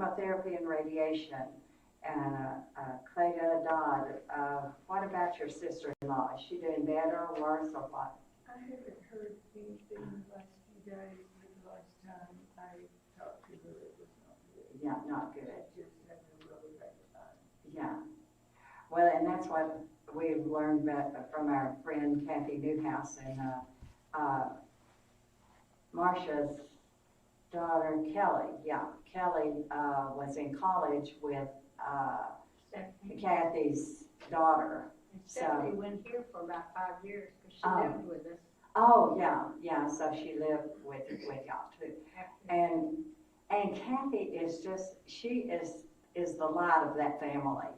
chemotherapy and radiation. And Cleta Dodd, what about your sister-in-law? Is she doing better or worse or what? I haven't heard anything in the last few days, but the last time I talked to her, it was not good. Yeah, not good. Just having a really bad time. Yeah. Well, and that's what we've learned from our friend Kathy Newhouse and Marcia's daughter Kelly. Yeah, Kelly was in college with Kathy's daughter. Stephanie went here for about 5 years because she lived with us. Oh, yeah, so she lived with y'all too. And Kathy is just, she is the light of that family.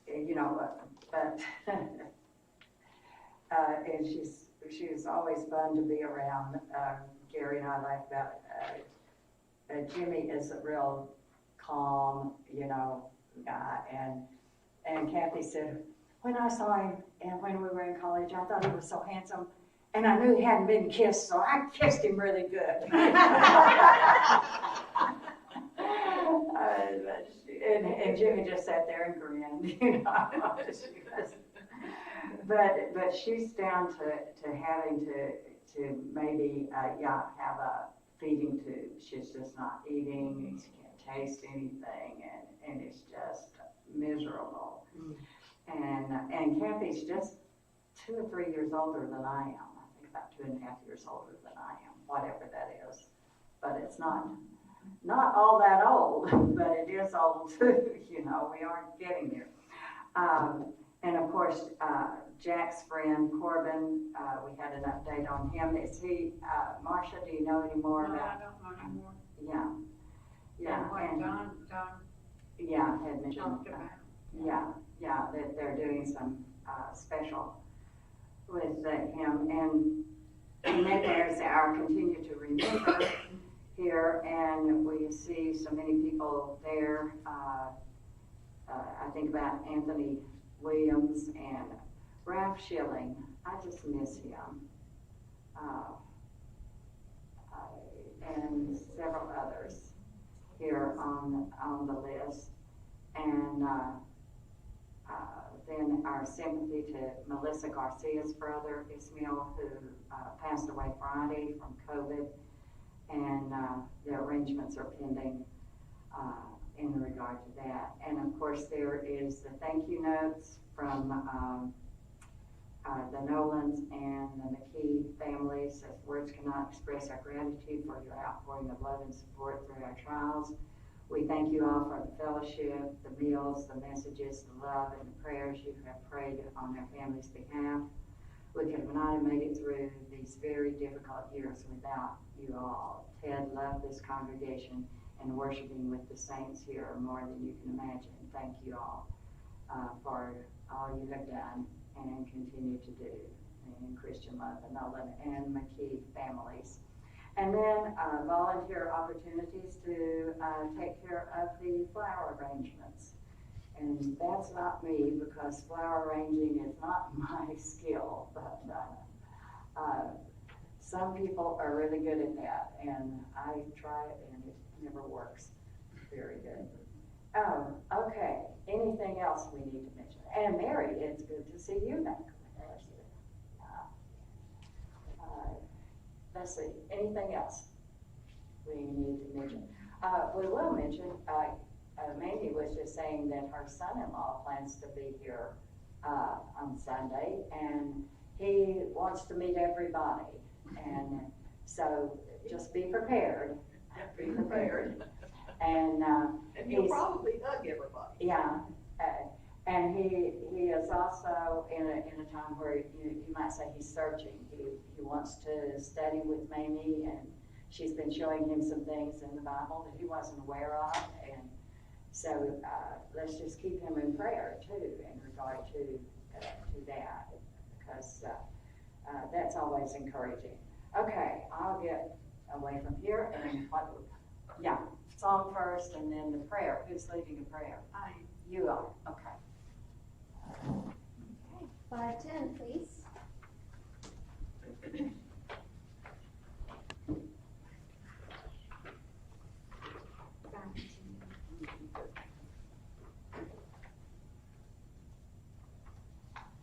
You know, but and she's always fun to be around. Gary and I like that. Jimmy is a real calm, you know, guy, and Kathy said, when I saw him and when we were in college, I thought he was so handsome, and I knew he hadn't been kissed, so I kissed him really good. And Jimmy just sat there and grinned, you know. But she's down to having to maybe have a feeding tube. She's just not eating. She can't taste anything, and it's just miserable. And Kathy's just 2 or 3 years older than I am. I think about 2.5 years older than I am, whatever that is. But it's not all that old, but it is old too. You know, we aren't getting there. And of course, Jack's friend Corbin, we had an update on him. Is he, Marcia, do you know any more No, about? I don't know anymore. Yeah. And what Don Yeah, had mentioned. talked about. Yeah, that they're doing some special with him. And then there's our continue to remember here, and we see so many people there. I think about Anthony Williams and Ralph Schilling. I just miss him. And several others here on the list. And then our sympathy to Melissa Garcia's brother, Ismail, who passed away Friday from COVID. And the arrangements are pending in regard to that. And of course, there is the thank you notes from the Nolans and the McKee families. As words cannot express our gratitude for your outpouring of love and support through our trials. We thank you all for the fellowship, the meals, the messages, the love, and the prayers you have prayed on our family's behalf. We could have not have made it through these very difficult years without you all. Ted loved this congregation and worshiping with the saints here more than you can imagine. Thank you all for all you have done and continue to do in Christian love, the Nolan and McKee families. And then volunteer opportunities to take care of the flower arrangements. And that's not me, because flower arranging is not my skill, but some people are really good at that, and I try it and it never works very good. Okay, anything else we need to mention? And Mary, it's good to see you back with us. Let's see, anything else we need to mention? We will mention, Mandy was just saying that her son-in-law plans to be here on Sunday, and he wants to meet everybody. And so just be prepared. Be prepared. And you'll probably hug everybody. Yeah. And he is also in a time where you might say he's searching. He wants to study with Mamie, and she's been showing him some things in the Bible that he wasn't aware of. And so let's just keep him in prayer too in regard to that, because that's always encouraging. Okay, I'll get away from here and song first and then the prayer. Who's leading a prayer? You are. Okay. Okay, 510, please.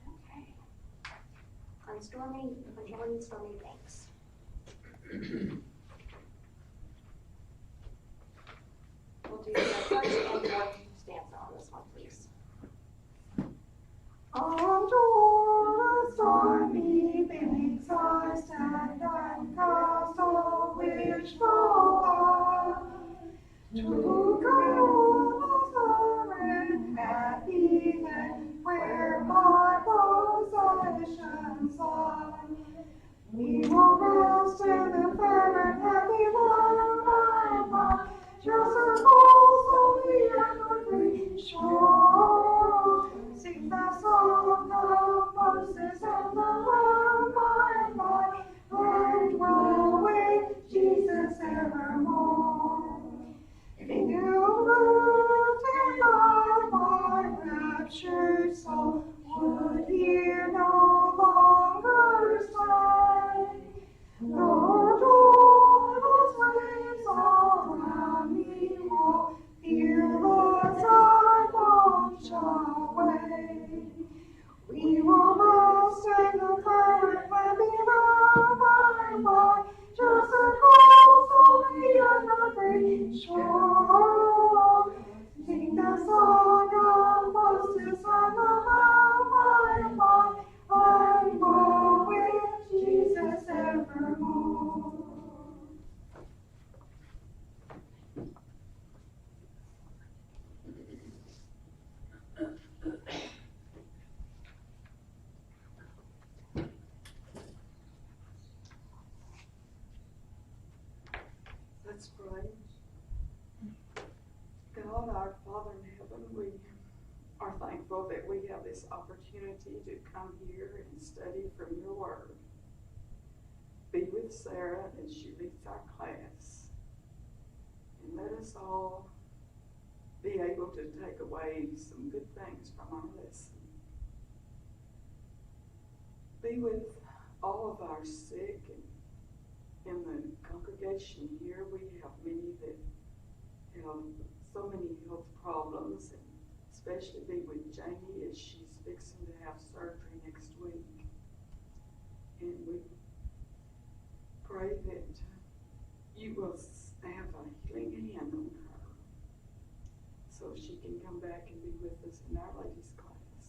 Okay. Unjoin Stormy Banks. We'll do the first and fourth stanza on this one, please. On shore stormy banks I stand and cast a wishful eye to go and happy land where my possessions lie. We will rest in the fair and happy land by and by, just as also the evergreen shore. Sing the song of Moses and the Lamb by and by, and dwell with Jesus evermore. In you lifted up my raptured soul, would here no longer stay. The joyless waves around me roll, fearless I launch away. We will rest in the fair and be loved by and by, just across the evergreen shore. Sing the song of Moses and the Lamb by and by, and go with Jesus evermore. Let's pray. God, our Father in heaven, we are thankful that we have this opportunity to come here and study from your word. Be with Sarah as she leads our class. And let us all be able to take away some good things from our lesson. Be with all of our sick and in the congregation here. We have many that have so many health problems, and especially be with Jamie as she's fixing to have surgery next week. And we pray that you will have a healing hand on her so she can come back and be with us in our ladies' class.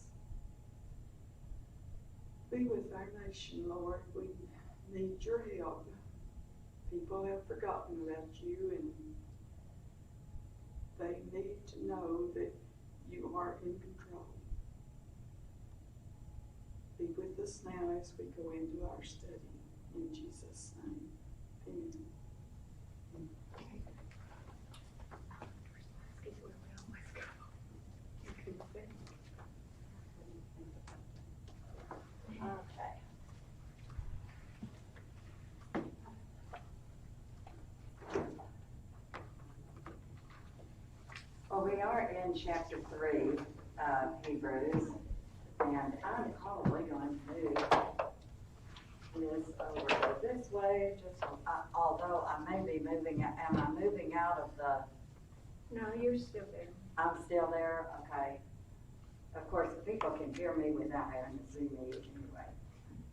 Be with our nation, Lord. We need your help. People have forgotten about you, and they need to know that you are in control. Be with us now as we go into our study. In Jesus' name, amen. Okay. Well, we are in chapter 3 of Hebrews, and I'm probably going to move this over this way, just although I may be moving, am I moving out of the, No, you're still there. I'm still there, okay. Of course, people can hear me without having to see me anyway.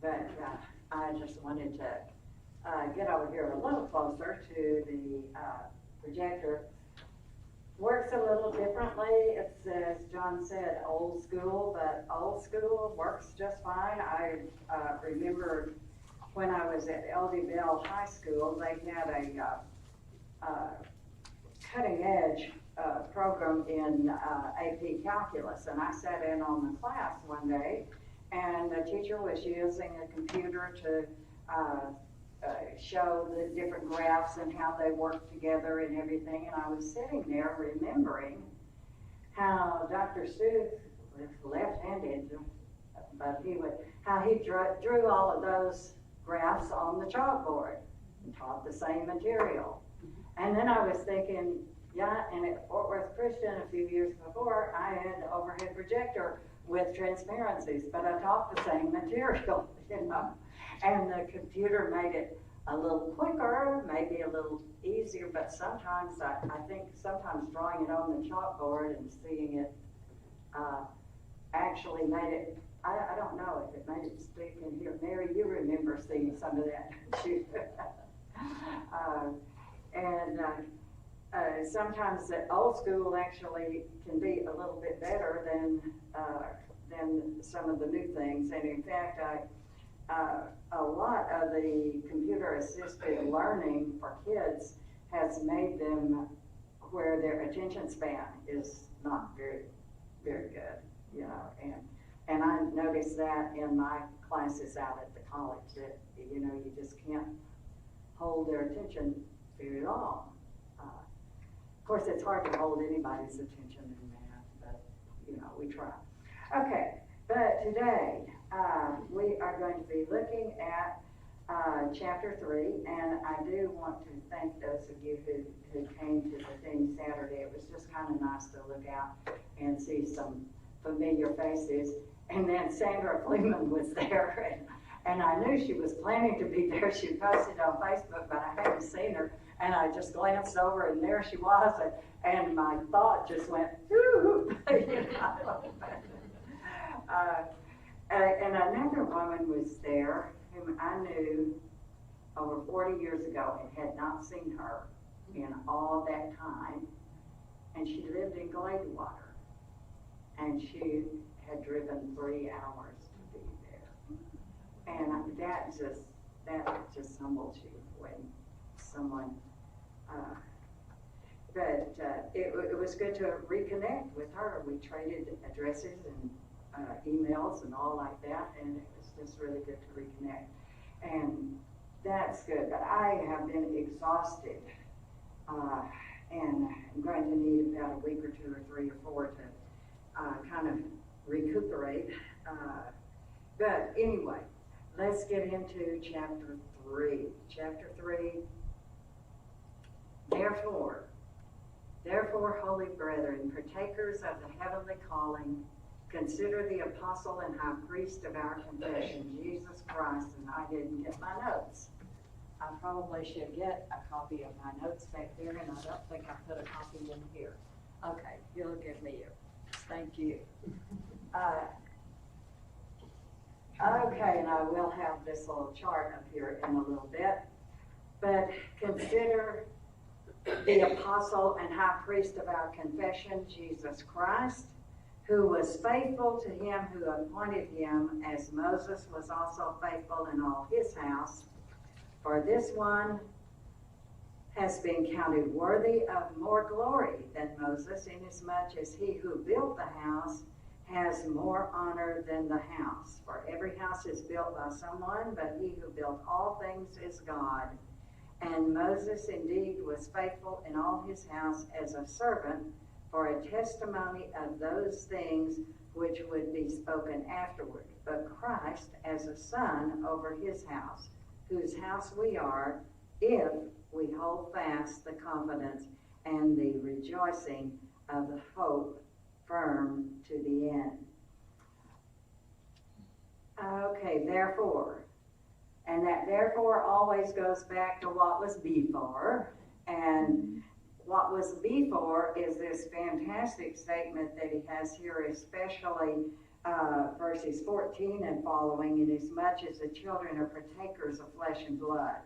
But I just wanted to get over here a little closer to the projector. Works a little differently. It's, as John said, old school, but old school works just fine. I remember when I was at L.D. Bell High School, they had a cutting edge program in AP Calculus, and I sat in on the class one day, and the teacher was using a computer to show the different graphs and how they work together and everything, and I was sitting there remembering how Dr. Seuss was left-handed, but how he drew all of those graphs on the chalkboard and taught the same material. And then I was thinking, yeah, and at Fort Worth Christian a few years before, I had an overhead projector with transparencies, but I taught the same material, you know. And the computer made it a little quicker, maybe a little easier, but sometimes I think sometimes drawing it on the chalkboard and seeing it actually made it, I don't know if it made it stick in here. Mary, you remember seeing some of that, don't you? Sometimes the old school actually can be a little bit better than some of the new things. And in fact, a lot of the computer-assisted learning for kids has made them where their attention span is not very, very good, you know. And I noticed that in my classes out at the college that, you know, you just can't hold their attention very long. Of course, it's hard to hold anybody's attention in math, but, you know, we try. Okay, but today we are going to be looking at chapter 3, and I do want to thank those of you who came to the thing Saturday. It was just kind of nice to look out and see some familiar faces. And then Sandra Fleeman was there, and I knew she was planning to be there. She posted on Facebook, but I hadn't seen her. And I just glanced over, and there she was, and my thought just went, ooh, you know. And another woman was there whom I knew over 40 years ago and had not seen her in all that time. And she lived in Gladewater, and she had driven 3 hours to be there. And that just humbles you when someone, but it was good to reconnect with her. We traded addresses and emails and all like that, and it was just really good to reconnect. And that's good, but I have been exhausted, and I'm going to need about a week or 2 or 3 or 4 to kind of recuperate. But anyway, let's get into chapter 3. Chapter 3, Therefore, holy brethren, partakers of the heavenly calling, consider the apostle and high priest of our confession, Jesus Christ. And I didn't get my notes. I probably should get a copy of my notes back there, and I don't think I put a copy in here. Okay, you'll give me yours. Thank you. Okay, and I will have this little chart up here in a little bit. But consider the apostle and high priest of our confession, Jesus Christ, who was faithful to him who appointed him, as Moses was also faithful in all his house. For this one has been counted worthy of more glory than Moses, inasmuch as he who built the house has more honor than the house. For every house is built by someone, but he who built all things is God. And Moses indeed was faithful in all his house as a servant for a testimony of those things which would be spoken afterward. But Christ as a son over his house, whose house we are, if we hold fast the confidence and the rejoicing of the hope firm to the end. Okay, therefore. And that therefore always goes back to what was before. And what was before is this fantastic statement that he has here, especially verses 14 and following, inasmuch as the children are partakers of flesh and blood.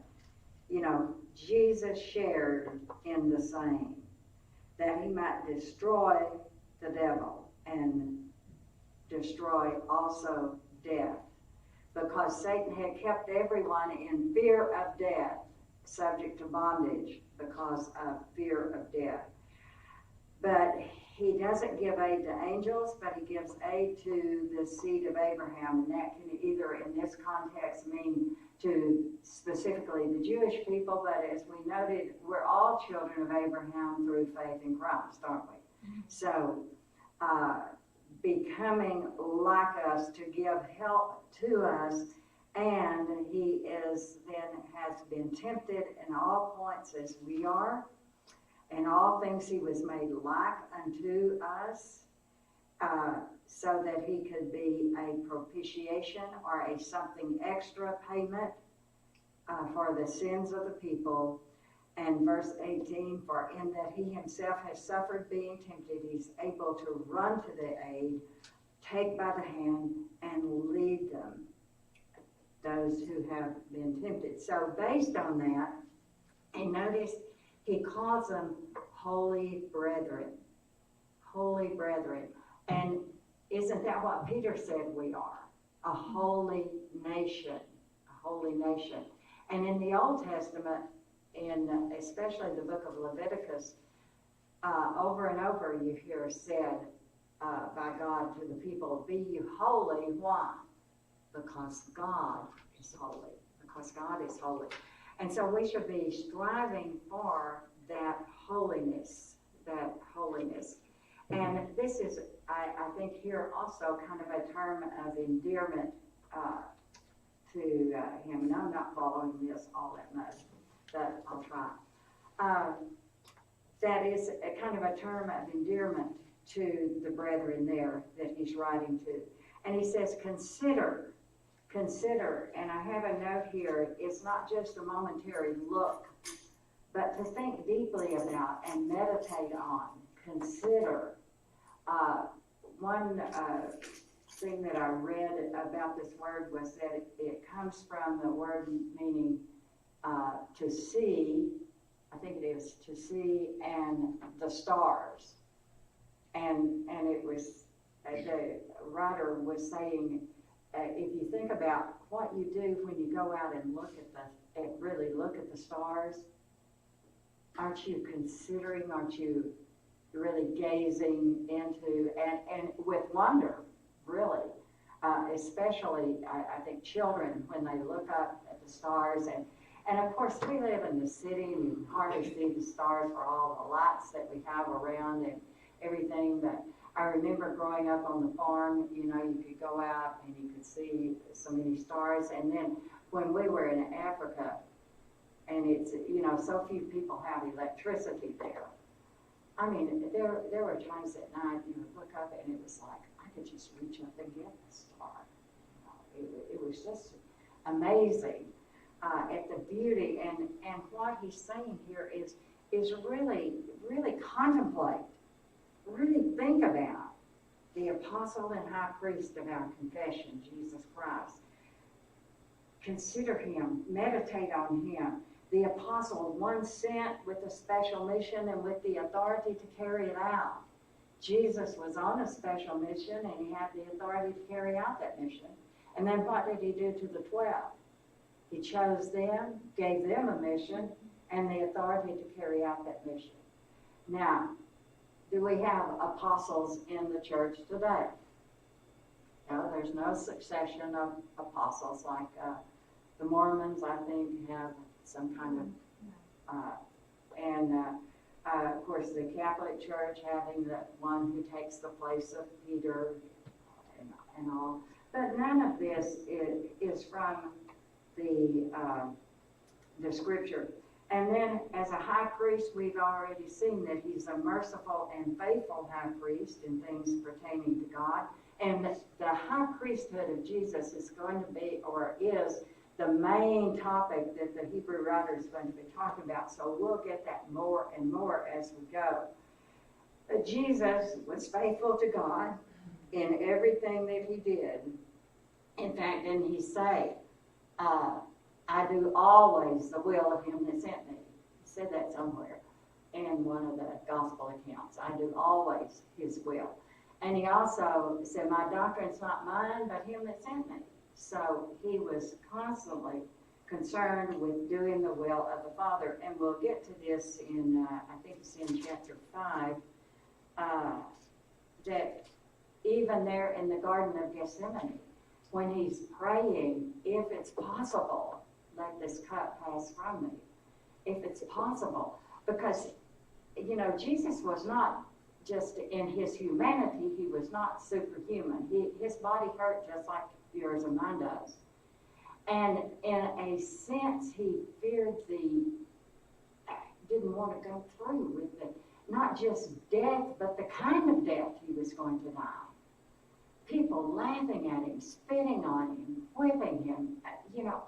You know, Jesus shared in the same, that he might destroy the devil and destroy also death. Because Satan had kept everyone in fear of death, subject to bondage because of fear of death. But he doesn't give aid to angels, but he gives aid to the seed of Abraham. And that can either in this context mean to specifically the Jewish people, but as we noted, we're all children of Abraham through faith in Christ, aren't we? Mm-hmm. So, becoming like us to give help to us, and he is then has been tempted in all points as we are. In all things he was made like unto us, so that he could be a propitiation or a something extra payment for the sins of the people. And verse 18, for in that he himself has suffered being tempted, he's able to run to the aid, take by the hand, and lead them, those who have been tempted. So based on that, and notice he calls them holy brethren. Holy brethren. And isn't that what Peter said we are? A holy nation. A holy nation. And in the Old Testament, in especially the book of Leviticus, over and over you hear said by God to the people, be you holy. Why? Because God is holy. Because God is holy. And so we should be striving for that holiness, that holiness. And this is, I think here also kind of a term of endearment to him. And I'm not following this all that much, but I'll try. That is a kind of a term of endearment to the brethren there that he's writing to. And he says, consider, and I have a note here, it's not just a momentary look, but to think deeply about and meditate on, consider. One thing that I read about this word was that it comes from the word meaning to see, I think it is to see, and the stars. And it was, the writer was saying, if you think about what you do when you go out and really look at the stars, aren't you considering, aren't you really gazing into, and with wonder, really, especially I think children when they look up at the stars, and of course we live in the city and you hardly see the stars for all the lights that we have around and everything, but I remember growing up on the farm, you know, you could go out and you could see so many stars. And then when we were in Africa, and it's, you know, so few people have electricity there. I mean, there were times at night you would look up and it was like, I could just reach up and get the star. You know, it was just amazing at the beauty. And what he's saying here is really, really contemplate. Really think about the apostle and high priest of our confession, Jesus Christ. Consider him, meditate on him. The apostle, one sent with a special mission and with the authority to carry it out. Jesus was on a special mission and he had the authority to carry out that mission. And then what did he do to the 12? He chose them, gave them a mission, and the authority to carry out that mission. Now, do we have apostles in the church today? No, there's no succession of apostles like the Mormons, I think, have some kind of, of course, the Catholic Church having the one who takes the place of Peter and all. But none of this is from the Scripture. And then as a high priest, we've already seen that he's a merciful and faithful high priest in things pertaining to God. And the high priesthood of Jesus is going to be, or is, the main topic that the Hebrew writer is going to be talking about. So we'll get that more and more as we go. But Jesus was faithful to God in everything that he did. In fact, didn't he say, I do always the will of him that sent me. He said that somewhere in one of the gospel accounts. I do always his will. And he also said, my doctrine's not mine, but him that sent me. So he was constantly concerned with doing the will of the Father. And we'll get to this in, I think it's in chapter 5, that even there in the Garden of Gethsemane, when he's praying, if it's possible, let this cup pass from me. If it's possible. Because, you know, Jesus was not just in his humanity, he was not superhuman. His body hurt just like yours and mine does. And in a sense, he feared didn't want to go through with it. Not just death, but the kind of death he was going to die. People laughing at him, spitting on him, whipping him,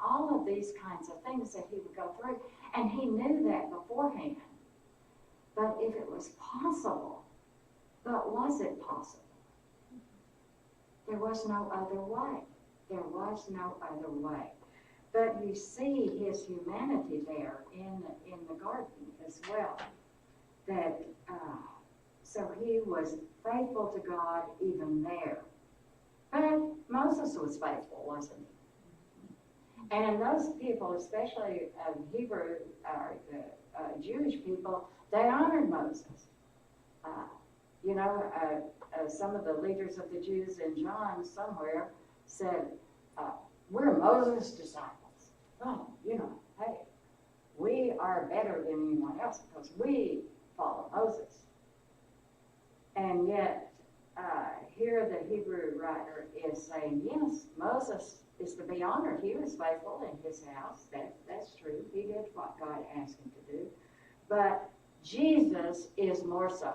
all of these kinds of things that he would go through. And he knew that beforehand. But if it was possible, but was it possible? There was no other way. There was no other way. But you see his humanity there in the garden as well. That so he was faithful to God even there. But Moses was faithful, wasn't he? And those people, especially Hebrew or the Jewish people, they honored Moses. Some of the leaders of the Jews in John somewhere said, we're Moses' disciples. Oh, hey, we are better than anyone else because we follow Moses. And yet, here the Hebrew writer is saying, yes, Moses is to be honored. He was faithful in his house. That's true. He did what God asked him to do. But Jesus is more so.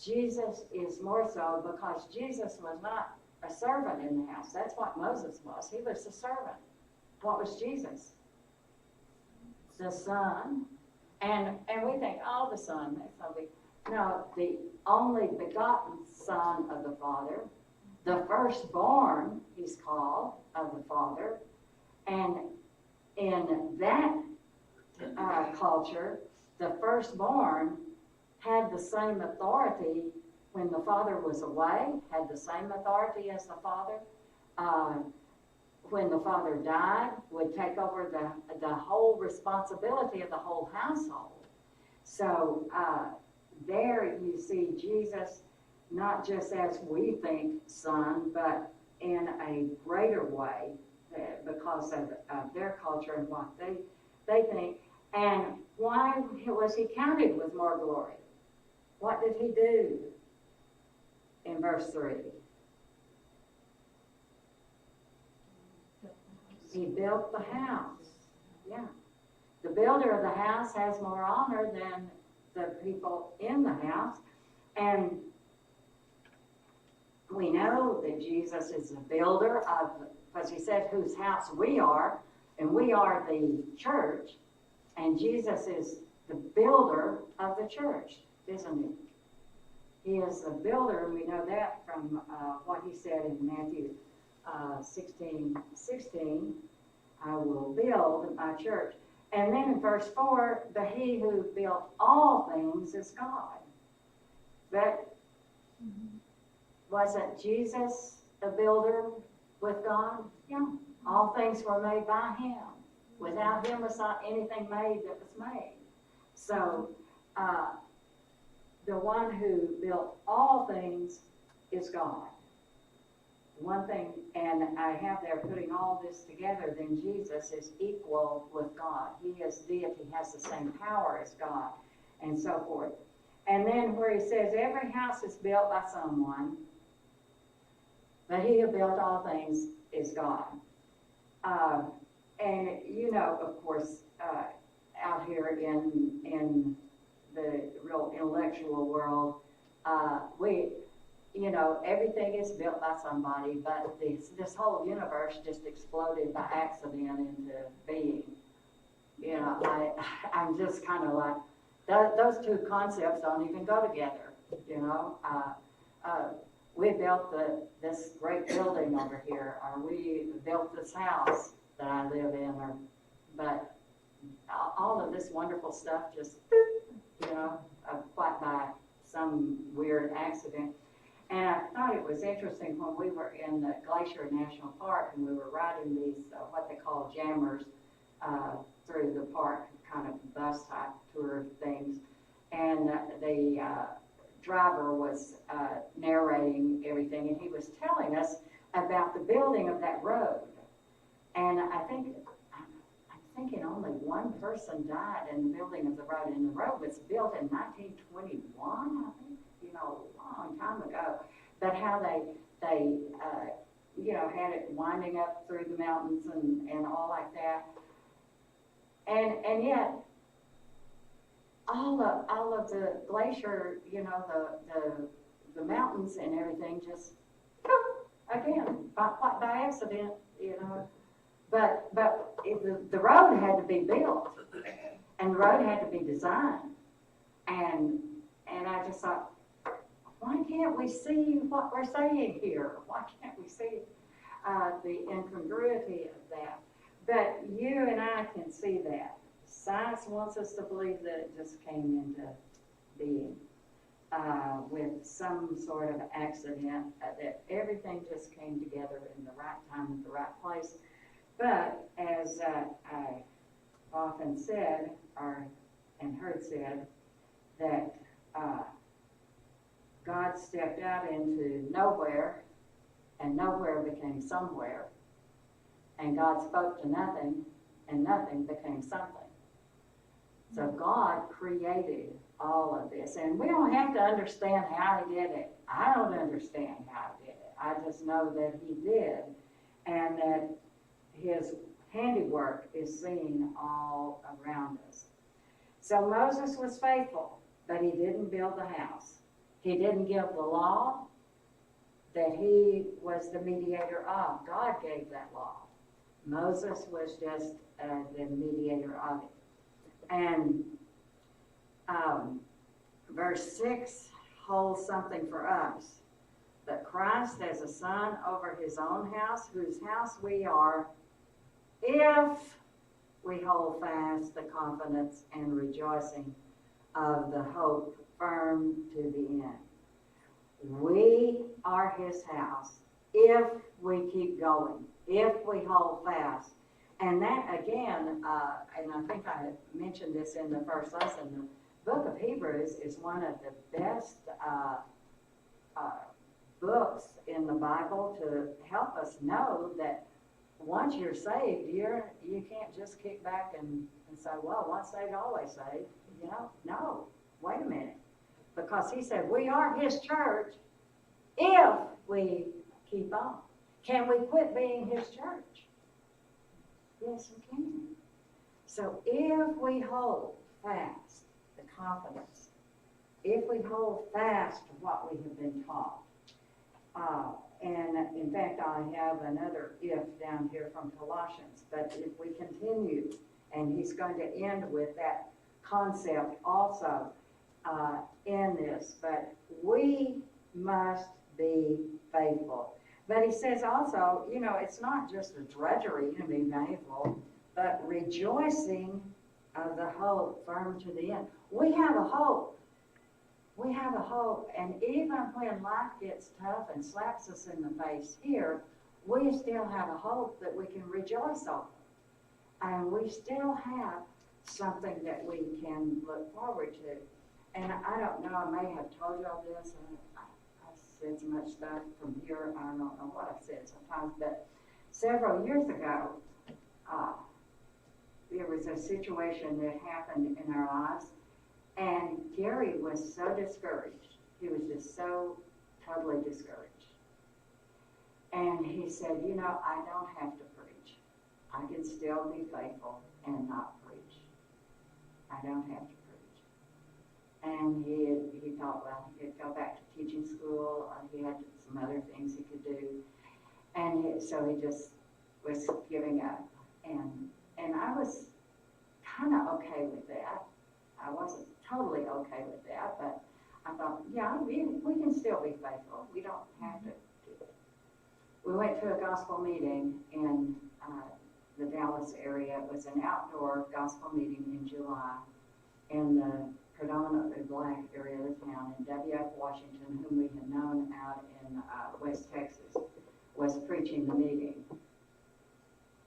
Jesus is more so because Jesus was not a servant in the house. That's what Moses was. He was a servant. What was Jesus? The Son. And we think, oh, the Son, that's so big. No, the only begotten Son of the Father, the firstborn, he's called, of the Father. And in that culture, the firstborn had the same authority when the Father was away, had the same authority as the Father. When the Father died, would take over the whole responsibility of the whole household. So there you see Jesus not just as we think Son, but in a greater way because of their culture and what they think. And why was he counted with more glory? What did he do in verse 3? He built the house. Yeah. The builder of the house has more honor than the people in the house. And we know that Jesus is the builder of, because he said whose house we are, and we are the church, and Jesus is the builder of the church, isn't he? He is the builder, and we know that from what he said in Matthew 16:16, I will build my church. And then in verse 4, but he who built all things is God. But wasn't Jesus a builder with God? Yeah. All things were made by him. Without him was not anything made that was made. So the one who built all things is God. One thing, and I have there putting all this together, then Jesus is equal with God. He is deity, has the same power as God, and so forth. And then where he says every house is built by someone, but he who built all things is God. And of course, out here in the real intellectual world, everything is built by somebody, but this whole universe just exploded by accident into being. I'm just kind of like, those two concepts don't even go together, we built this great building over here, or we built this house that I live in, but all of this wonderful stuff just, quite by some weird accident. And I thought it was interesting when we were in the Glacier National Park and we were riding these, what they call jammers, through the park, kind of bus type tour things. And the driver was narrating everything, and he was telling us about the building of that road. And I'm thinking only one person died in the building of the road, and the road was built in 1921, I think, a long time ago. But how they had it winding up through the mountains and all like that. And yet, all of the glacier, the mountains and everything just, again, by accident, But the road had to be built, and the road had to be designed. And I just thought, why can't we see what we're saying here? Why can't we see the incongruity of that? But you and I can see that. Science wants us to believe that it just came into being with some sort of accident, that everything just came together in the right time at the right place. But as I often said, and heard said, that God stepped out into nowhere, and nowhere became somewhere, and God spoke to nothing, and nothing became something. So God created all of this, and we don't have to understand how He did it. I don't understand how He did it. I just know that He did, and that His handiwork is seen all around us. So Moses was faithful, but he didn't build the house. He didn't give the law that he was the mediator of. God gave that law. Moses was just the mediator of it. And verse 6 holds something for us. That Christ as a son over his own house, whose house we are, if we hold fast the confidence and rejoicing of the hope firm to the end. We are his house if we keep going, if we hold fast. And that again, and I think I mentioned this in the first lesson, the book of Hebrews is one of the best books in the Bible to help us know that once you're saved, you can't just kick back and say, well, once saved, always saved. You know, no, wait a minute. Because he said, we are his church if we keep on. Can we quit being his church? Yes, we can. So if we hold fast the confidence, if we hold fast to what we have been taught, and in fact, I have another if down here from Colossians, but if we continue, and he's going to end with that concept also in this, but we must be faithful. But he says also, you know, it's not just a drudgery to be faithful, but rejoicing of the hope firm to the end. We have a hope. We have a hope, and even when life gets tough and slaps us in the face here, we still have a hope that we can rejoice over. And we still have something that we can look forward to. And I don't know, I may have told you all this, and I said so much stuff from here, I don't know what I said sometimes, but several years ago, there was a situation that happened in our lives. And Gary was so discouraged. He was just so totally discouraged. And he said, you know, I don't have to preach. I can still be faithful and not preach. I don't have to preach. And he thought, well, he could go back to teaching school. He had some other things he could do. And so he just was giving up. And I was kind of okay with that. I wasn't totally okay with that, but I thought, yeah, we can still be faithful. We don't have to do it. We went to a gospel meeting in the Dallas area. It was an outdoor gospel meeting in July in the predominantly black area of the town. And W.F. Washington, whom we had known out in West Texas, was preaching the meeting.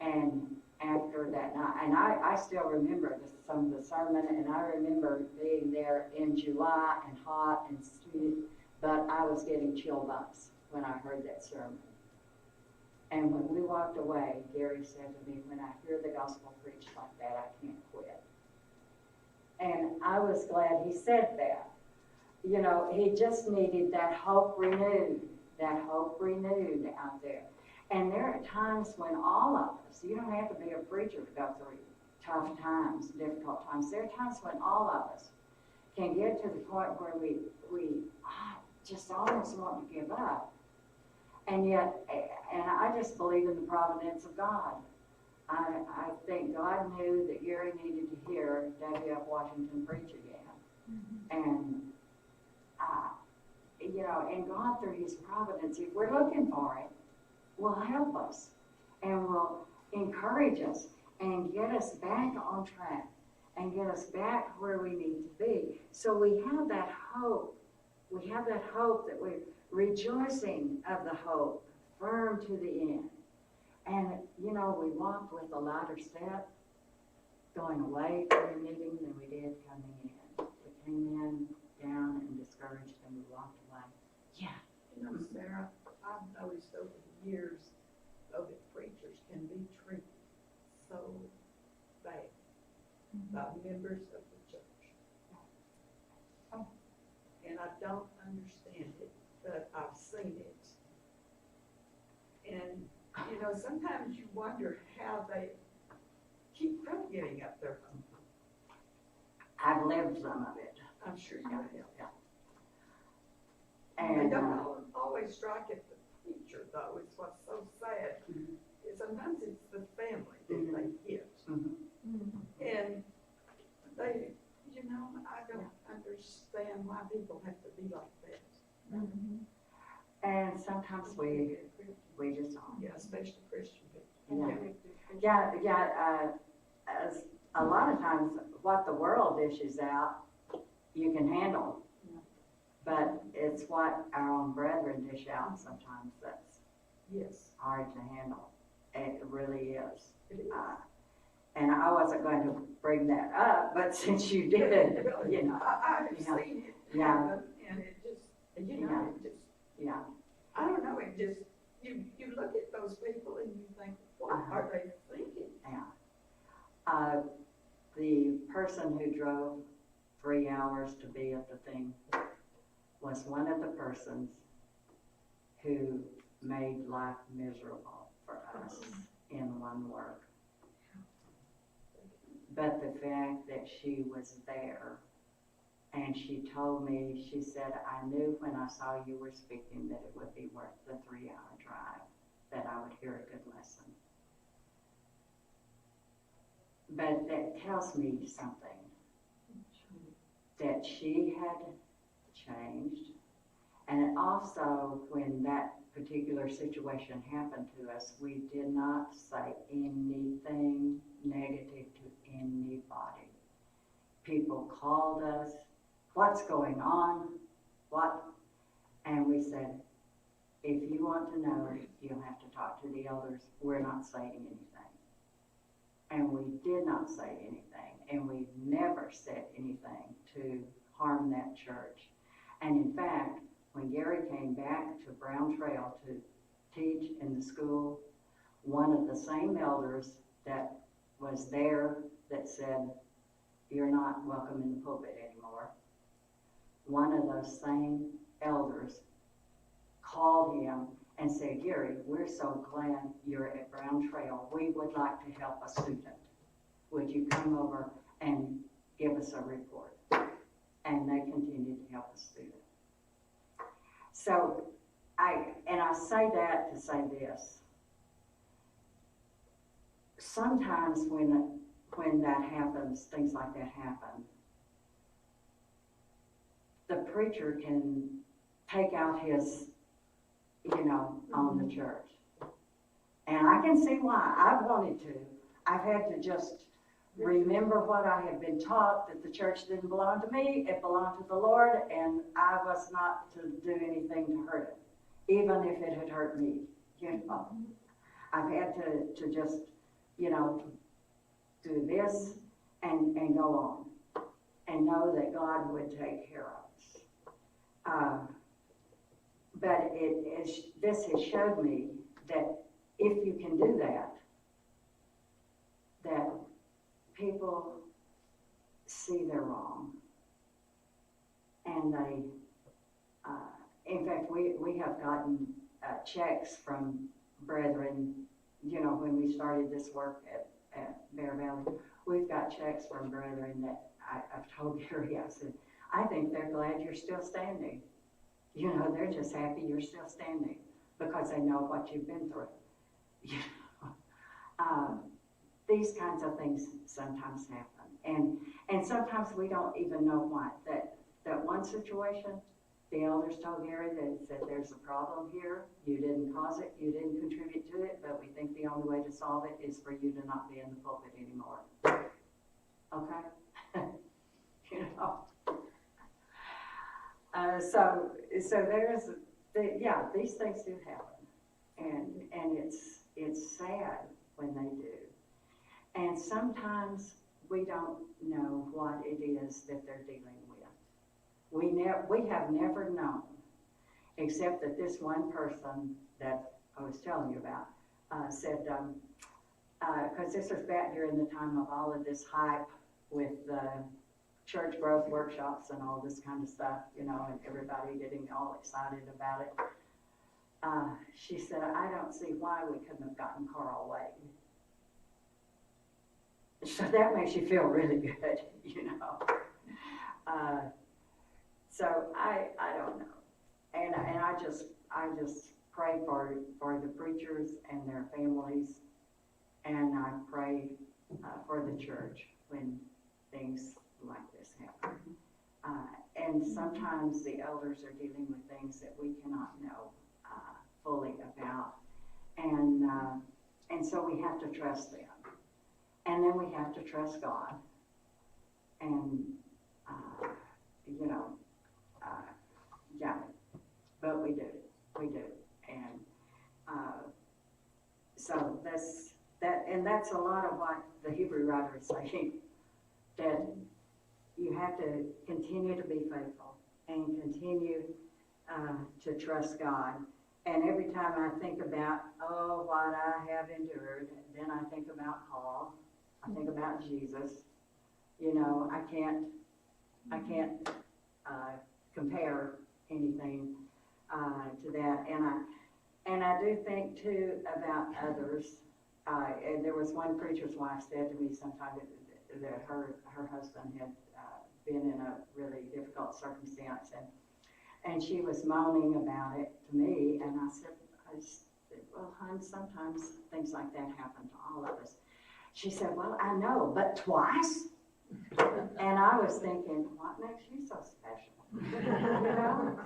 And after that night, and I still remember some of the sermon, and I remember being there in July and hot and sweet, but I was getting chill bumps when I heard that sermon. And when we walked away, Gary said to me, when I hear the gospel preached like that, I can't quit. And I was glad he said that. You know, he just needed that hope renewed out there. And there are times when all of us, you don't have to be a preacher to go through tough times, difficult times. There are times when all of us can get to the point where we just almost want to give up. And yet, and I just believe in the providence of God. I think God knew that Gary needed to hear W.F. Washington preach again. And, you know, and God, through His providence, if we're looking for it, will help us and will encourage us and get us back on track and get us back where we need to be. So we have that hope. We have that hope that we're rejoicing of the hope, firm to the end. And, you know, we walked with a lighter step going away from the meeting than we did coming in. We came in down and discouraged and we walked away. Yeah. You know, Sarah, I've noticed over the years, though, that preachers can be treated so bad by members of the church. And I don't understand it, but I've seen it. And, you know, sometimes you wonder how they keep from getting up there. I've lived some of it. I'm sure you have. And They don't always strike at the preacher, though. It's what's so sad. Sometimes it's the family that they hit. And they, you know, I don't understand why people have to be like that. and sometimes we just don't. Yeah, especially Christian people. As a lot of times what the world dishes out, you can handle. But it's what our own brethren dish out sometimes that's hard to handle. It really is. It is. And I wasn't going to bring that up, but since you did, Really, you know. I've seen it happen, and it just, you know, it just, Yeah. I don't know, it just, you look at those people and you think, what are they thinking? Yeah. The person who drove 3 hours to be at the thing was one of the persons who made life miserable for us in one work. But the fact that she was there and she told me, she said, I knew when I saw you were speaking that it would be worth the 3-hour drive, that I would hear a good lesson. But that tells me something, that she had changed. And also, when that particular situation happened to us, we did not say anything negative to anybody. People called us, what's going on? What? And we said, if you want to know, you'll have to talk to the elders. We're not saying anything. And we did not say anything. And we never said anything to harm that church. And in fact, when Gary came back to Brown Trail to teach in the school, one of the same elders that was there that said, you're not welcome in the pulpit anymore, one of those same elders called him and said, Gary, we're so glad you're at Brown Trail. We would like to help a student. Would you come over and give us a report? And they continued to help the student. So I say that to say this. Sometimes when that happens, things like that happen, the preacher can take out his, on the church. And I can see why. I've wanted to. I've had to just remember what I had been taught, that the church didn't belong to me, it belonged to the Lord, and I was not to do anything to hurt it, even if it had hurt me. I've had to just, do this and go on and know that God would take care of us. But this has showed me that if you can do that, that people see they're wrong. And they, in fact, we have gotten checks from brethren, when we started this work at Bear Valley, we've got checks from brethren that I've told Gary, I said, I think they're glad you're still standing. They're just happy you're still standing because they know what you've been through. these kinds of things sometimes happen. And sometimes we don't even know why. That one situation, the elders told Gary, they said, there's a problem here. You didn't cause it. You didn't contribute to it. But we think the only way to solve it is for you to not be in the pulpit anymore. Okay? You know? So there's, yeah, these things do happen. And it's sad when they do. And sometimes we don't know what it is that they're dealing with. We have never known, except that this one person that I was telling you about said, because this was back during the time of all of this hype with church growth workshops and all this kind of stuff, you know, and everybody getting all excited about it. She said, I don't see why we couldn't have gotten Carl Wade. So that makes you feel really good, you know. So I don't know. And I just pray for the preachers and their families, and I pray for the church when things like this happen. And sometimes the elders are dealing with things that we cannot know fully about, and so we have to trust them, and then we have to trust God, and you know, yeah, but we do, and so that's a lot of what the Hebrew writer is saying, that you have to continue to be faithful and continue to trust God. And every time I think about, what I have endured, then I think about Paul, I think about Jesus. You know, I can't compare anything to that. And I do think too about others. And there was one preacher's wife said to me sometime that her husband had been in a really difficult circumstance, and she was moaning about it to me, and I said, well, hon, sometimes things like that happen to all of us. She said, well, I know, but twice? And I was thinking, what makes you so special? You know?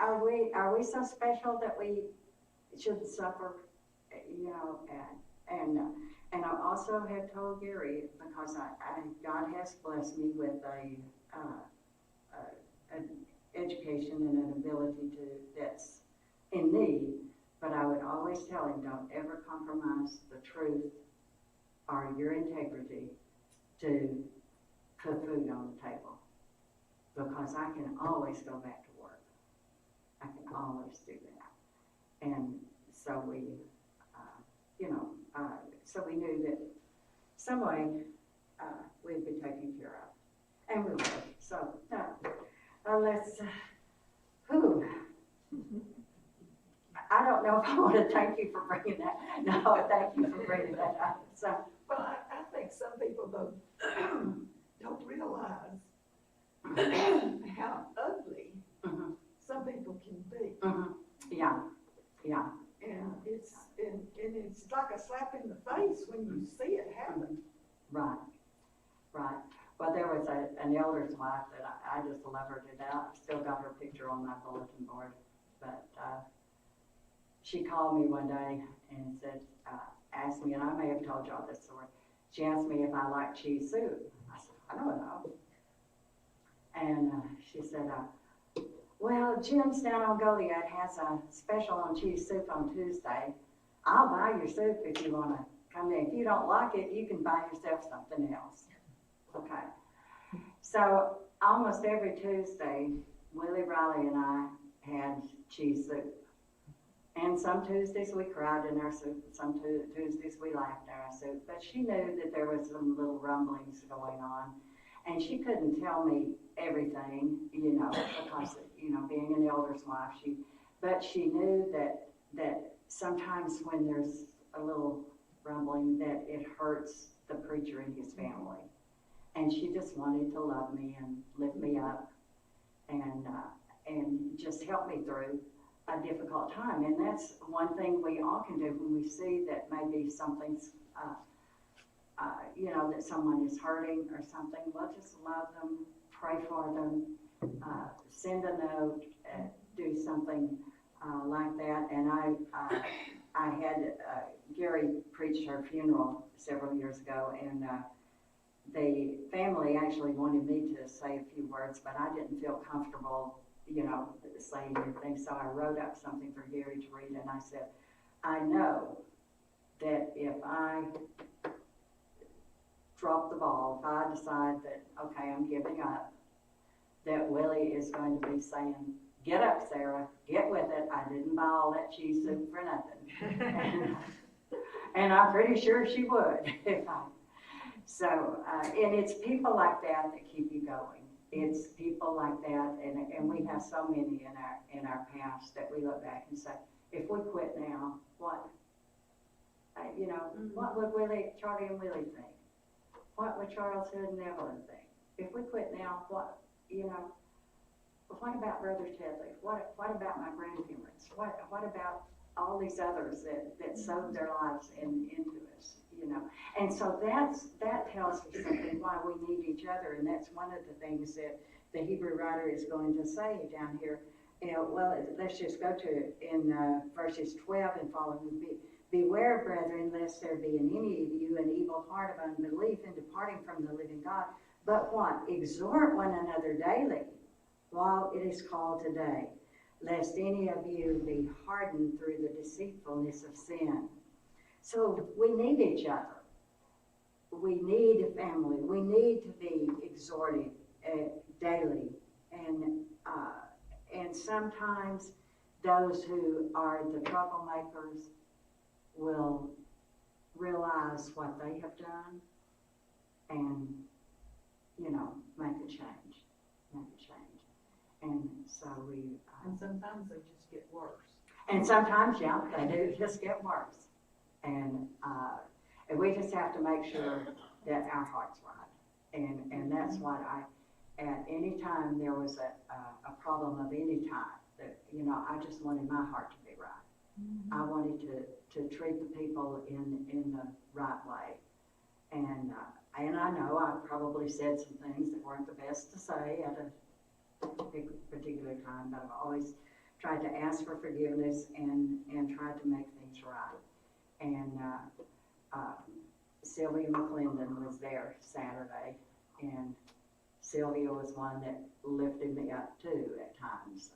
Are we so special that we shouldn't suffer? You know, and I also have told Gary, because God has blessed me with an education and an ability that's in need, but I would always tell him, don't ever compromise the truth or your integrity to put food on the table, because I can always go back to work. I can always do that. And so we, so we knew that some way we'd be taken care of, and we were. So let's. I don't know if I want to thank you for bringing that. No, thank you for bringing that up. So, But I think some people don't realize how ugly some people can be. Yeah. And it's like a slap in the face when you see it happen. Right. Well, there was an elder's wife that I just love her to death. I've still got her picture on my bulletin board. But she called me one day and said, asked me, and I may have told y'all this story. She asked me if I like cheese soup. I said, I don't know. And she said, well, Jim's down on Goliad has a special on cheese soup on Tuesday. I'll buy your soup if you want to come in. If you don't like it, you can buy yourself something else. Okay. So almost every Tuesday, Willie Riley and I had cheese soup. And some Tuesdays we cried in our soup, some Tuesdays we laughed in our soup. But she knew that there was some little rumblings going on. And she couldn't tell me everything, because, being an elder's wife, but she knew that sometimes when there's a little rumbling, that it hurts the preacher and his family. And she just wanted to love me and lift me up and just help me through a difficult time. And that's one thing we all can do when we see that maybe something's you know, that someone is hurting or something, we'll just love them, pray for them, send a note, do something like that. And I had Gary preached her funeral several years ago, and the family actually wanted me to say a few words, but I didn't feel comfortable, you know, saying anything. So I wrote up something for Gary to read, and I said, I know that if I drop the ball, if I decide that, okay, I'm giving up, that Willie is going to be saying, get up, Sarah, get with it. I didn't buy all that cheese soup for nothing. And I'm pretty sure she would. So, and it's people like that that keep you going. It's people like that, and we have so many in our past that we look back and say, if we quit now, what? You know, what would Charlie and Willie think? What would Charles Hood and Evelyn think? If we quit now, what, you know, what about Brother Tedley? What about my grandparents? What about all these others that sowed their lives into us, you know? And so that tells us something why we need each other, and that's one of the things that the Hebrew writer is going to say down here. You know, well, let's just go to it in verses 12 and following. Beware, brethren, lest there be in any of you an evil heart of unbelief in departing from the living God. But what? Exhort one another daily, while it is called today, lest any of you be hardened through the deceitfulness of sin. So we need each other. We need a family. We need to be exhorted daily. And sometimes those who are the troublemakers will realize what they have done and, you know, make a change. And so we... And sometimes they just get worse. And sometimes, yeah, they do just get worse. And we just have to make sure that our heart's right. And that's what at any time there was a problem of any type, that, you know, I just wanted my heart to be right. I wanted to treat the people in the right way. And I know I probably said some things that weren't the best to say at a particular time, but I've always tried to ask for forgiveness and tried to make things right. And Sylvia McClendon was there Saturday, and Sylvia was one that lifted me up too at times.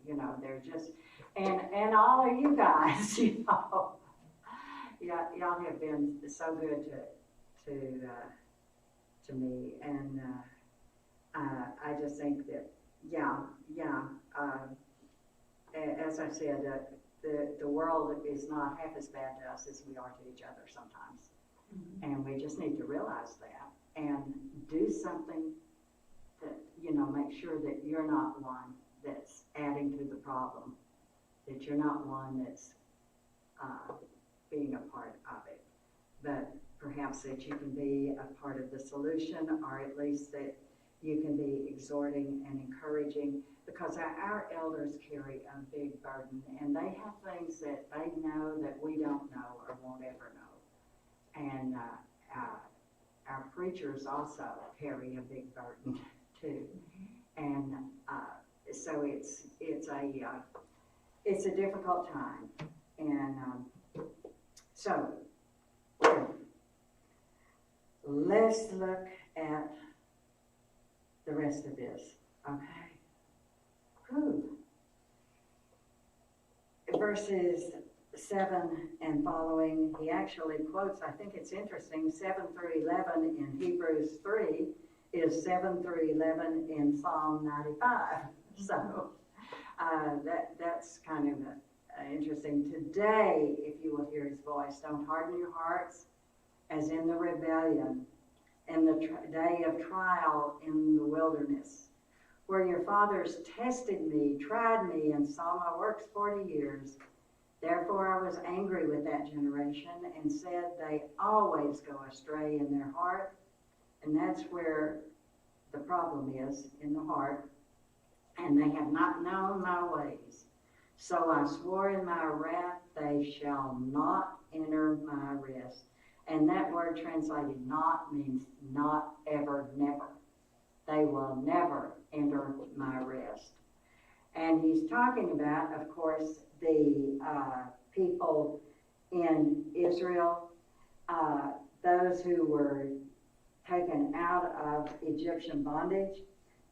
You know, they're just, and all of you guys, you know, y'all have been so good to me, and I just think that, as I said, the world is not half as bad to us as we are to each other sometimes, and we just need to realize that and do something that, you know, make sure that you're not one that's adding to the problem, that you're not one that's being a part of it, but perhaps that you can be a part of the solution, or at least that you can be exhorting and encouraging, because our elders carry a big burden, and they have things that they know that we don't know or won't ever know. And our preachers also carry a big burden too. And so it's a difficult time. And so let's look at the rest of this, okay? Verses 7 and following, he actually quotes, I think it's interesting, 7 through 11 in Hebrews 3 is 7 through 11 in Psalm 95. So that's kind of interesting. Today, if you will hear his voice, don't harden your hearts as in the rebellion, in the day of trial in the wilderness, where your fathers tested me, tried me, and saw my works 40 years. Therefore I was angry with that generation and said, they always go astray in their heart. And that's where the problem is, in the heart. And they have not known my ways. So I swore in my wrath, they shall not enter my rest. And that word translated not means not, ever, never. They will never enter my rest. And he's talking about, of course, the people in Israel, those who were taken out of Egyptian bondage.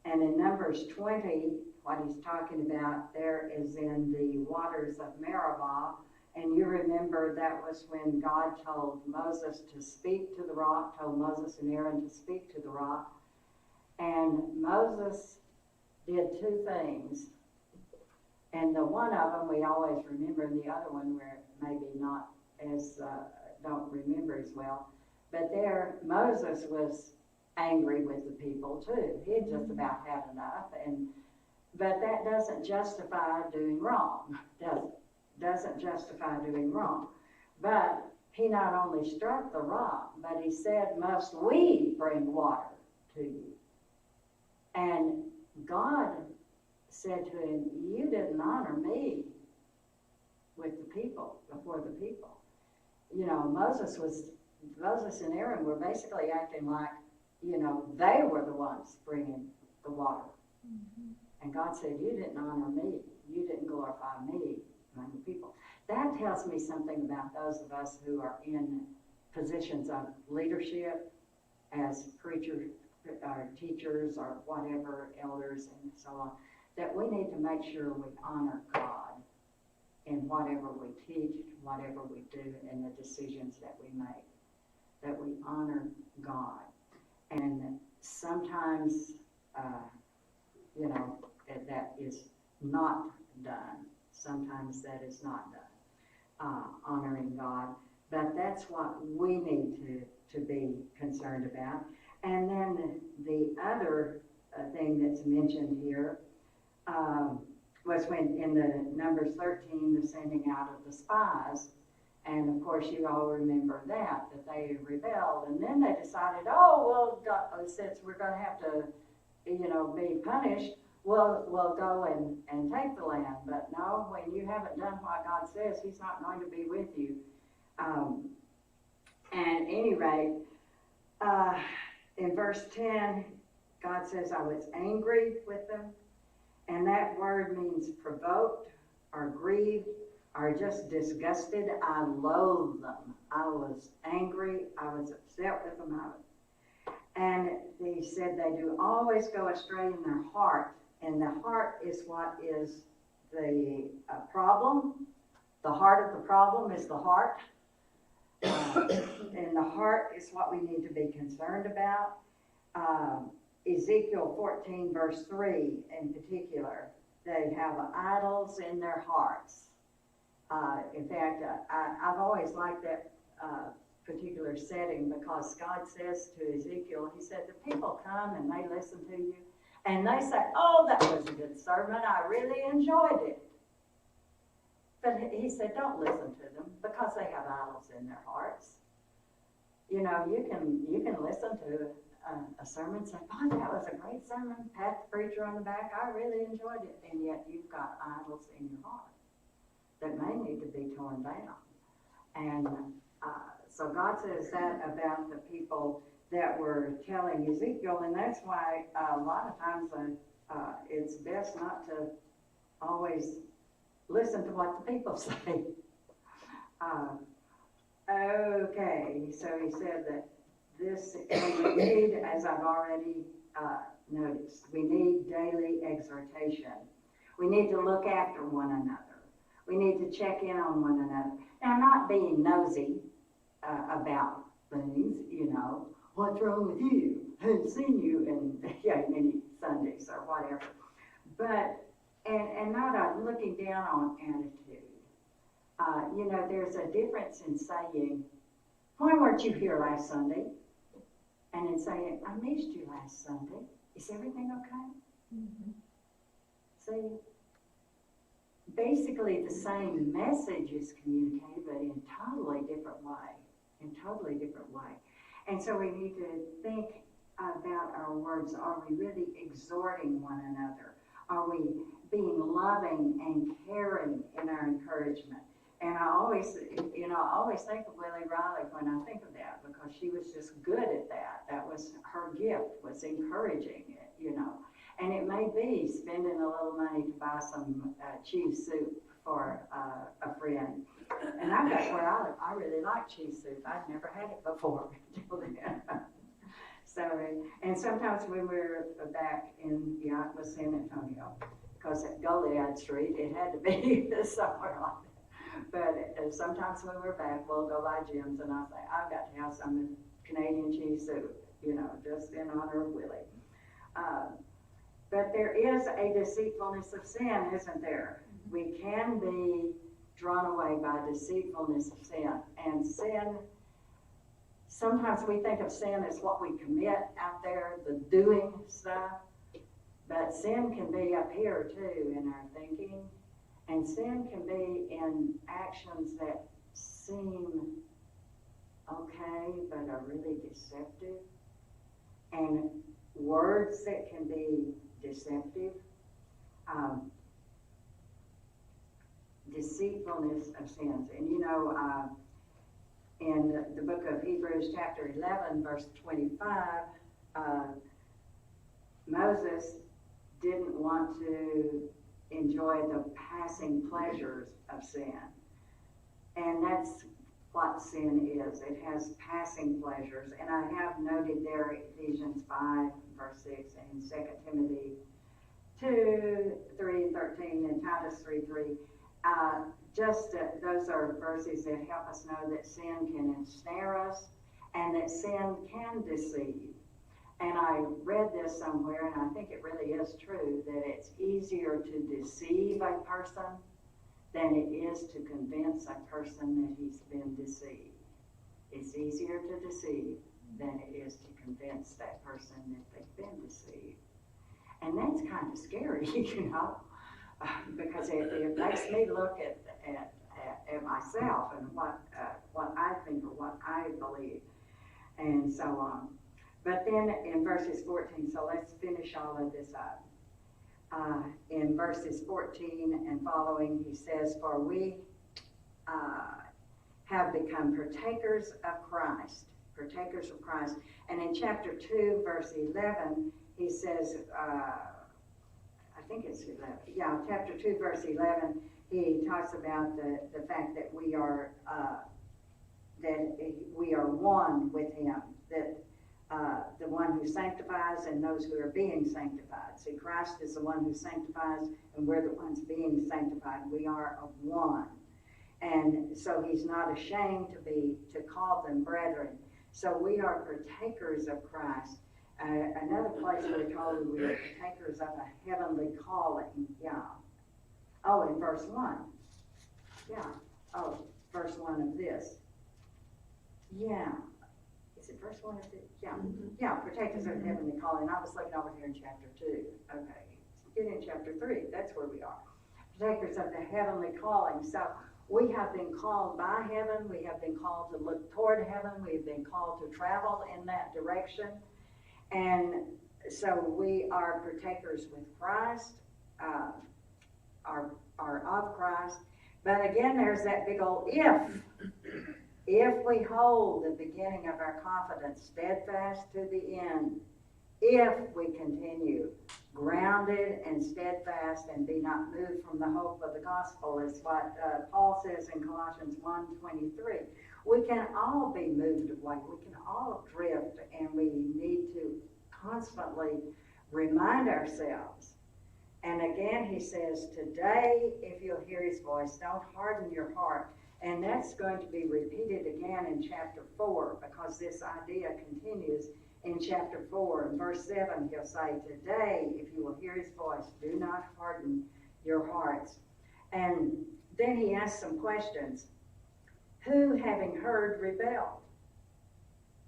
And in Numbers 20, what he's talking about there is in the waters of Meribah. And you remember that was when God told Moses to speak to the rock, told Moses and Aaron to speak to the rock. And Moses did two things. And the one of them we always remember, and the other one we're maybe not as, don't remember as well. But there, Moses was angry with the people too. He had just about had enough. But that doesn't justify doing wrong, does it? Doesn't justify doing wrong. But he not only struck the rock, but he said, must we bring water to you? And God said to him, you didn't honor me with the people, before the people. You know, Moses and Aaron were basically acting like, you know, they were the ones bringing the water. Mm-hmm. And God said, you didn't honor me. You didn't glorify me among the people. That tells me something about those of us who are in positions of leadership as preachers or teachers or whatever, elders and so on, that we need to make sure we honor God in whatever we teach, whatever we do, and the decisions that we make, that we honor God. And sometimes, you know, that is not done. Sometimes that is not done, honoring God. But that's what we need to be concerned about. And then the other thing that's mentioned here was when in the Numbers 13, the sending out of the spies. And of course, you all remember that they rebelled. And then they decided, oh, well, God, since we're going to have to, you know, be punished, we'll go and take the land. But no, when you haven't done what God says, he's not going to be with you. At any rate, in verse 10, God says, I was angry with them. And that word means provoked or grieved or just disgusted. I loathe them. I was angry. I was upset with them. And he said they do always go astray in their heart. And the heart is what is the problem. The heart of the problem is the heart. And the heart is what we need to be concerned about. Ezekiel 14 verse 3 in particular, they have idols in their hearts. In fact, I've always liked that particular setting because God says to Ezekiel, he said, the people come and they listen to you and they say, oh, that was a good sermon. I really enjoyed it. But he said, don't listen to them because they have idols in their hearts. You know, you can listen to a sermon and say, oh, that was a great sermon. Pat the preacher on the back, I really enjoyed it. And yet you've got idols in your heart that may need to be torn down. And so God says that about the people that were telling Ezekiel, and that's why a lot of times it's best not to always listen to what the people say. Okay, so he said that this, we need, as I've already noticed, we need daily exhortation. We need to look after one another. We need to check in on one another. Now, not being nosy about things, you know, what's wrong with you? I haven't seen you in many Sundays or whatever. But, and not looking down on attitude. You know, there's a difference in saying, why weren't you here last Sunday? And in saying, I missed you last Sunday. Is everything okay? Mm-hmm. See, basically the same message is communicated, but in totally different way. In totally different way. And so we need to think about our words. Are we really exhorting one another? Are we being loving and caring in our encouragement? And I always think of Willie Riley when I think of that, because she was just good at that. That was her gift, was encouraging it, And it may be spending a little money to buy some cheese soup for a friend. And I've got where I really like cheese soup. I'd never had it before until then. So, and sometimes when we're back in, it was San Antonio, because at Goliad Street, it had to be somewhere like that. But sometimes when we're back, we'll go by Jim's and I'll say, I've got to have some Canadian cheese soup, just in honor of Willie. But there is a deceitfulness of sin, isn't there? We can be drawn away by deceitfulness of sin. And sin, sometimes we think of sin as what we commit out there, the doing stuff. But sin can be up here too in our thinking. And sin can be in actions that seem okay, but are really deceptive. And words that can be deceptive. Deceitfulness of sins. And in the book of Hebrews chapter 11, verse 25, Moses didn't want to enjoy the passing pleasures of sin. And that's what sin is. It has passing pleasures. And I have noted there Ephesians 5, verse 6, and 2 Timothy 2, 3, and 13, and Titus 3, 3. Those are verses that help us know that sin can ensnare us and that sin can deceive. And I read this somewhere, and I think it really is true, that it's easier to deceive a person than it is to convince a person that he's been deceived. It's easier to deceive than it is to convince that person that they've been deceived. And that's kind of scary, because it makes me look at myself and what I think or what I believe, and so on. But then in verses 14, so let's finish all of this up. In verses 14 and following, he says, for we have become partakers of Christ. And in chapter 2, verse 11, he says, I think it's 11. Yeah, chapter 2, verse 11, he talks about the fact that we are one with him, that the one who sanctifies and those who are being sanctified. See, Christ is the one who sanctifies, and we're the ones being sanctified. We are of one. And so he's not ashamed to call them brethren. So we are partakers of Christ. Another place we're told we are partakers of a heavenly calling. Yeah. Oh, in verse 1. Yeah. Oh, verse 1 of this. Yeah. Is it verse 1 of it? Yeah. Yeah, partakers of the heavenly calling. I was looking over here in chapter 2. Okay. Get in chapter 3. That's where we are. Partakers of the heavenly calling. So we have been called by heaven. We have been called to look toward heaven. We've been called to travel in that direction. And so we are partakers with Christ, are of Christ. But again, there's that big old if. If we hold the beginning of our confidence steadfast to the end, if we continue grounded and steadfast and be not moved from the hope of the gospel, is what Paul says in Colossians 1:23. We can all be moved away. We can all drift, and we need to constantly remind ourselves. And again, he says, today, if you'll hear his voice, don't harden your heart. And that's going to be repeated again in chapter 4, because this idea continues in chapter 4. In verse 7, he'll say, today, if you will hear his voice, do not harden your hearts. And then he asks some questions. Who, having heard, rebelled?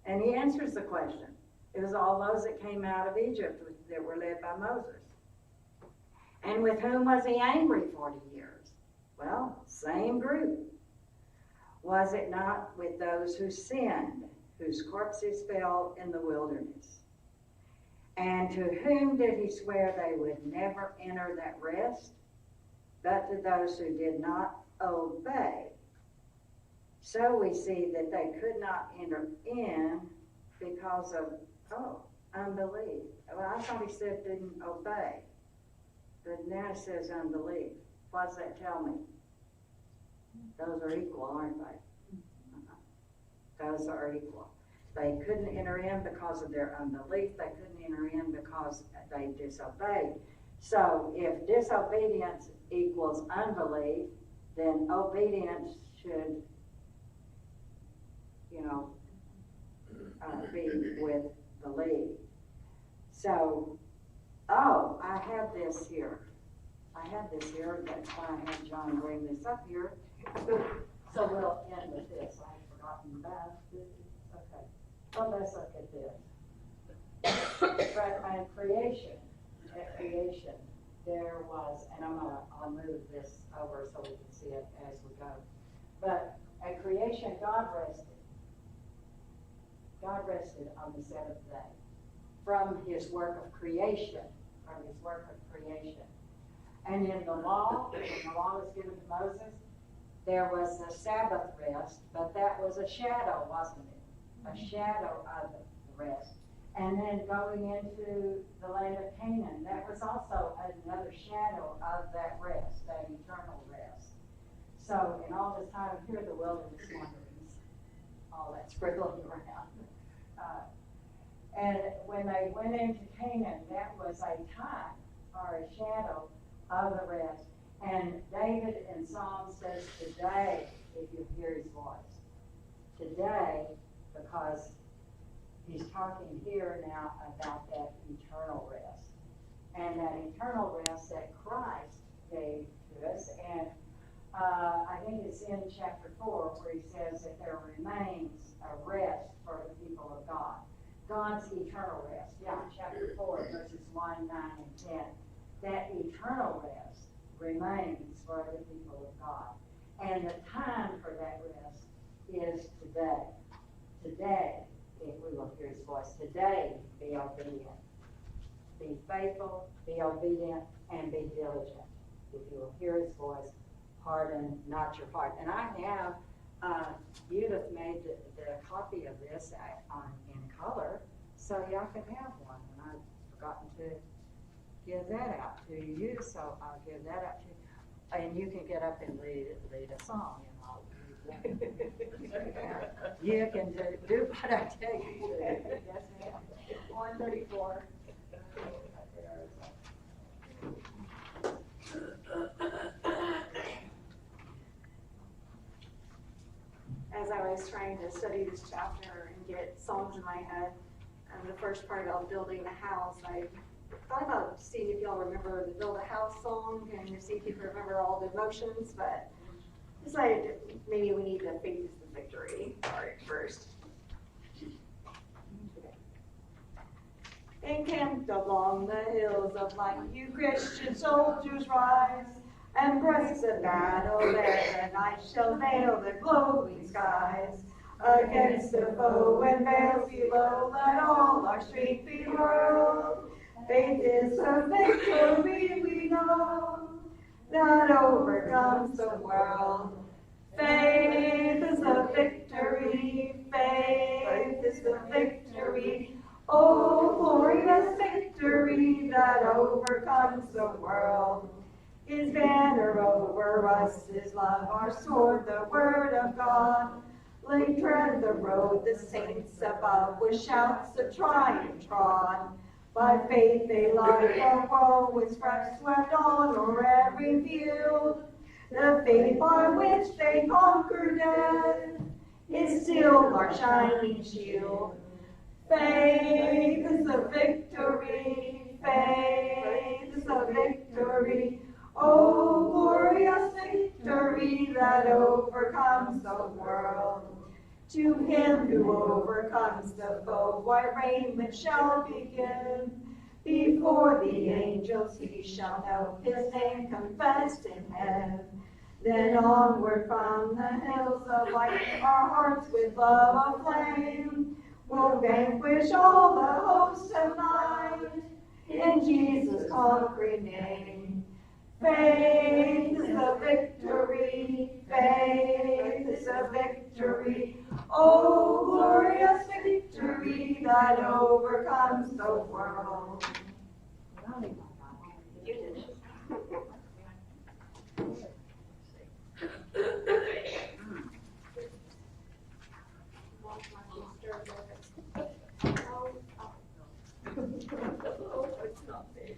And he answers the question. It was all those that came out of Egypt that were led by Moses. And with whom was he angry 40 years? Well, same group. Was it not with those who sinned, whose corpses fell in the wilderness? And to whom did he swear they would never enter that rest? But to those who did not obey So we see that they could not enter in because of, unbelief. Well, I thought he said didn't obey, but now it says unbelief. What does that tell me? Those are equal, aren't they? Those are equal. They couldn't enter in because of their unbelief. They couldn't enter in because they disobeyed. So if disobedience equals unbelief, then obedience should, be with belief. So, I have this here. That's why I had John bring this up here. So we'll end with this. I had forgotten about this. Okay. Well, let's look at this. But at creation, there was, and I'll move this over so we can see it as we go. But at creation, God rested. God rested on the seventh day from his work of creation, And in the law, when the law was given to Moses, there was the Sabbath rest, but that was a shadow, wasn't it? A shadow of the rest. And then going into the land of Canaan, that was also another shadow of that rest, that eternal rest. So in all this time here, the wilderness wanderings, all that sprinkling around. And when they went into Canaan, that was a type or a shadow of the rest. And David in Psalm says, today, if you hear his voice, today, because he's talking here now about that eternal rest. And that eternal rest that Christ gave to us. And I think it's in chapter 4 where he says that there remains a rest for the people of God. God's eternal rest. Yeah, chapter 4, verses 1, 9, and 10. That eternal rest remains for the people of God. And the time for that rest is today. Today, if we will hear his voice. Today, be obedient. Be faithful, be obedient, and be diligent. If you will hear his voice, harden not your heart. And I have, Judith made the copy of this in color, so y'all can have one. And I've forgotten to give that out to you, so I'll give that out to you. And you can get up and read a song, and I'll read that. You can do what I tell you to do. Yes, ma'am. 134. As I was trying to study this chapter and get songs in my head, the first part about building a house, I thought about seeing if y'all remember the Build a House song and see if you can remember all the emotions, but decided maybe we need to Faith is the Victory part first. Encamped along the hills of light, you Christian soldiers rise, and press the battle there, the night shall veil the glowing skies. Against the foe and veils below, let all our strength be hurled. Faith is the victory we know, that overcomes the world. Faith is the victory, faith is the victory. Oh, glorious victory that overcomes the world. His banner over us is love, our sword, the word of God. Lay tread the road, the saints above, with shouts of triumph trod. By faith they light the world with stripes swept on o'er every field. The faith by which they conquer death is still our shining shield. Faith is the victory, faith is the victory. Oh, glorious victory that overcomes the world. To him who overcomes the foe, white raiment shall begin. Before the angels he shall know his name confessed in heaven. Then onward from the hills of light, our hearts with love aflame will vanquish all the hosts of night in Jesus' conquering name. Faith is the victory, faith is the victory. across the world. You did. Oh, it's not me.